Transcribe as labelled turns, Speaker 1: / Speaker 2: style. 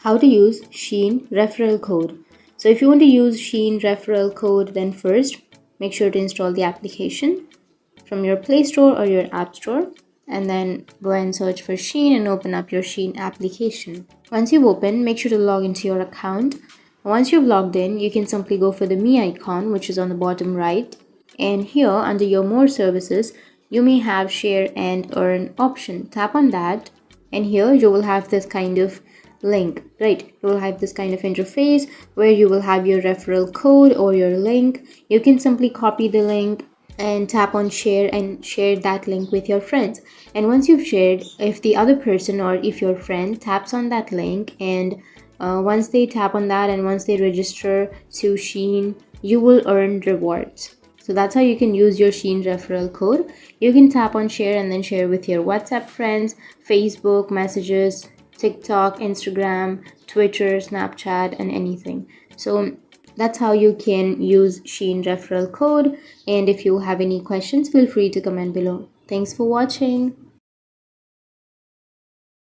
Speaker 1: how to use Shein referral code. So if you want to use Shein referral code, then first make sure to install the application from your Play Store or your App Store, and then go and search for Shein and open up your Shein application. Once you've opened, make sure to log into your account. Once you've logged in, you can simply go for the Me icon, which is on the bottom right, and here under your More Services, you may have Share and Earn option. Tap on that, and here you will have this kind of link, right? You will have this kind of interface where you will have your referral code or your link. You can simply copy the link and tap on share and share that link with your friends. And once you've shared, if the other person or if your friend taps on that link, and once they tap on that and once they register to Shein, you will earn rewards. So that's how you can use your Shein referral code. You can tap on share and then share with your WhatsApp friends, Facebook messages, TikTok, Instagram, Twitter, Snapchat, and anything. So that's how you can use Shein referral code. And if you have any questions, feel free to comment below. Thanks for watching.